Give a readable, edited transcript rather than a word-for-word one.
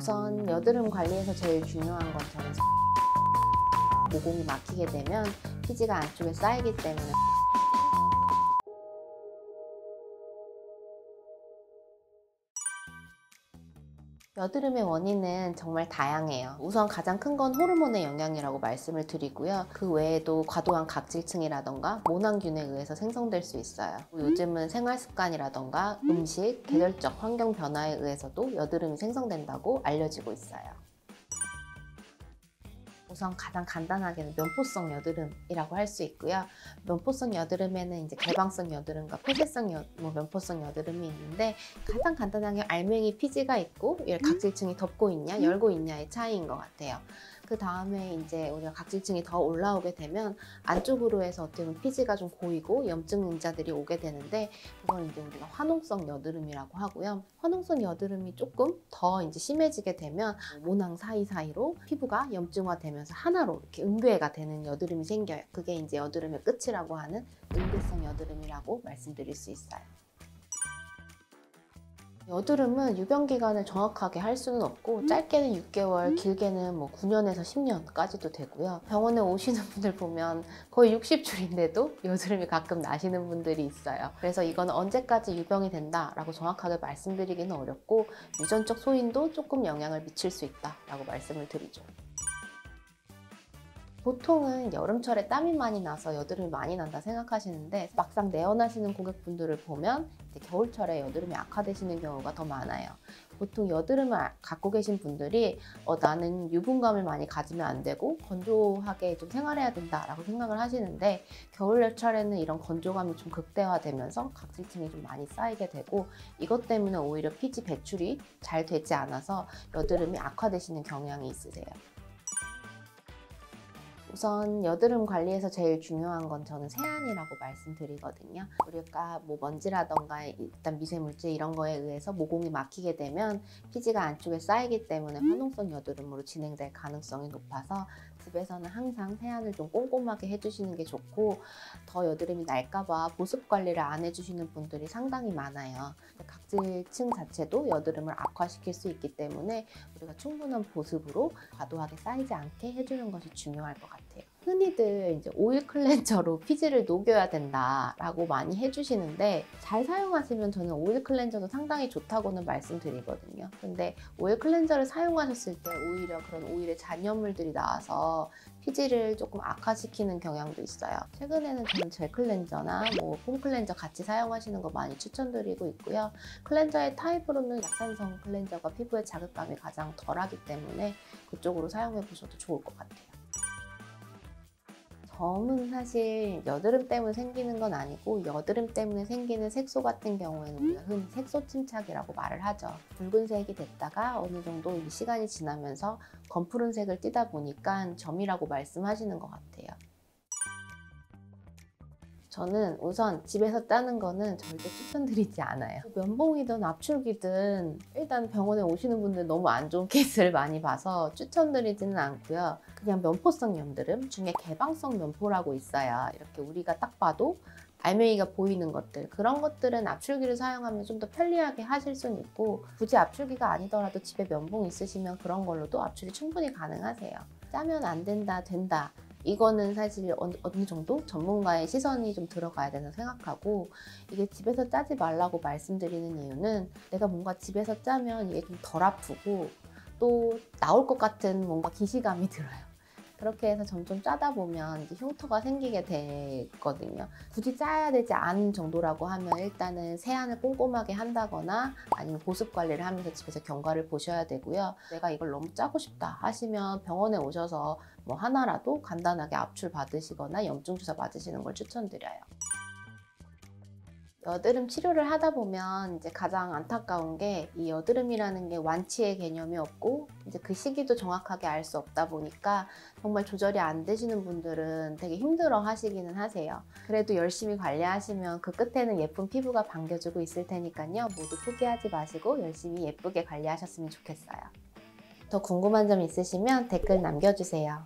우선 여드름 관리에서 제일 중요한 건 저는 모공이 막히게 되면 피지가 안쪽에 쌓이기 때문에 여드름의 원인은 정말 다양해요. 우선 가장 큰 건 호르몬의 영향이라고 말씀을 드리고요. 그 외에도 과도한 각질층이라던가 모낭균에 의해서 생성될 수 있어요. 요즘은 생활습관이라던가 음식, 계절적 환경 변화에 의해서도 여드름이 생성된다고 알려지고 있어요. 우선 가장 간단하게는 면포성 여드름이라고 할 수 있고요. 면포성 여드름에는 이제 개방성 여드름과 폐쇄성 면포성 여드름이 있는데, 가장 간단하게 알맹이 피지가 있고 각질층이 덮고 있냐 열고 있냐의 차이인 것 같아요. 그 다음에 이제 우리가 각질층이 더 올라오게 되면 안쪽으로 해서 어떻게 보면 피지가 좀 고이고 염증 인자들이 오게 되는데, 그걸 이제 우리가 화농성 여드름이라고 하고요. 화농성 여드름이 조금 더 이제 심해지게 되면 모낭 사이사이로 피부가 염증화되면서 하나로 이렇게 응괴가 되는 여드름이 생겨요. 그게 이제 여드름의 끝이라고 하는 응괴성 여드름이라고 말씀드릴 수 있어요. 여드름은 유병기간을 정확하게 할 수는 없고, 짧게는 6개월, 길게는 9년에서 10년까지도 되고요. 병원에 오시는 분들 보면 거의 60줄인데도 여드름이 가끔 나시는 분들이 있어요. 그래서 이건 언제까지 유병이 된다라고 정확하게 말씀드리기는 어렵고, 유전적 소인도 조금 영향을 미칠 수 있다라고 말씀을 드리죠. 보통은 여름철에 땀이 많이 나서 여드름이 많이 난다 생각하시는데, 막상 내원하시는 고객분들을 보면 이제 겨울철에 여드름이 악화되시는 경우가 더 많아요. 보통 여드름을 갖고 계신 분들이 나는 유분감을 많이 가지면 안 되고 건조하게 좀 생활해야 된다라고 생각을 하시는데, 겨울철에는 이런 건조감이 좀 극대화되면서 각질층이 좀 많이 쌓이게 되고, 이것 때문에 오히려 피지 배출이 잘 되지 않아서 여드름이 악화되시는 경향이 있으세요. 우선 여드름 관리에서 제일 중요한 건 저는 세안이라고 말씀드리거든요. 우리가 먼지라던가 일단 미세물질 이런 거에 의해서 모공이 막히게 되면 피지가 안쪽에 쌓이기 때문에 화농성 여드름으로 진행될 가능성이 높아서, 집에서는 항상 세안을 좀 꼼꼼하게 해주시는 게 좋고, 더 여드름이 날까봐 보습 관리를 안 해주시는 분들이 상당히 많아요. 각질층 자체도 여드름을 악화시킬 수 있기 때문에 우리가 충분한 보습으로 과도하게 쌓이지 않게 해주는 것이 중요할 것 같아요. 흔히들 이제 오일 클렌저로 피지를 녹여야 된다라고 많이 해주시는데, 잘 사용하시면 저는 오일 클렌저도 상당히 좋다고는 말씀드리거든요. 근데 오일 클렌저를 사용하셨을 때 오히려 그런 오일의 잔여물들이 나와서 피지를 조금 악화시키는 경향도 있어요. 최근에는 저는 젤 클렌저나 폼 클렌저 같이 사용하시는 거 많이 추천드리고 있고요. 클렌저의 타입으로는 약산성 클렌저가 피부에 자극감이 가장 덜하기 때문에 그쪽으로 사용해 보셔도 좋을 것 같아요. 점은 사실 여드름 때문에 생기는 건 아니고, 여드름 때문에 생기는 색소 같은 경우에는 우리가 흔히 색소 침착이라고 말을 하죠. 붉은색이 됐다가 어느 정도 시간이 지나면서 검푸른색을 띠다 보니까 점이라고 말씀하시는 것 같아요. 저는 우선 집에서 따는 거는 절대 추천드리지 않아요. 면봉이든 압출기든 일단 병원에 오시는 분들 너무 안 좋은 케이스를 많이 봐서 추천드리지는 않고요. 그냥 면포성 여드름 중에 개방성 면포라고 있어요. 이렇게 우리가 딱 봐도 알맹이가 보이는 것들, 그런 것들은 압출기를 사용하면 좀 더 편리하게 하실 수는 있고, 굳이 압출기가 아니더라도 집에 면봉 있으시면 그런 걸로도 압출이 충분히 가능하세요. 짜면 안 된다, 된다, 이거는 사실 어느 정도 전문가의 시선이 좀 들어가야 된다고 생각하고, 이게 집에서 짜지 말라고 말씀드리는 이유는, 내가 뭔가 집에서 짜면 이게 좀 덜 아프고 또 나올 것 같은 뭔가 기시감이 들어요. 그렇게 해서 점점 짜다 보면 이제 흉터가 생기게 되거든요. 굳이 짜야 되지 않은 정도라고 하면 일단은 세안을 꼼꼼하게 한다거나 아니면 보습 관리를 하면서 집에서 경과를 보셔야 되고요. 내가 이걸 너무 짜고 싶다 하시면 병원에 오셔서 하나라도 간단하게 압출 받으시거나 염증 주사 맞으시는 걸 추천드려요. 여드름 치료를 하다 보면 이제 가장 안타까운 게, 이 여드름이라는 게 완치의 개념이 없고 이제 그 시기도 정확하게 알 수 없다 보니까 정말 조절이 안 되시는 분들은 되게 힘들어 하시기는 하세요. 그래도 열심히 관리하시면 그 끝에는 예쁜 피부가 반겨주고 있을 테니까요. 모두 포기하지 마시고 열심히 예쁘게 관리하셨으면 좋겠어요. 더 궁금한 점 있으시면 댓글 남겨주세요.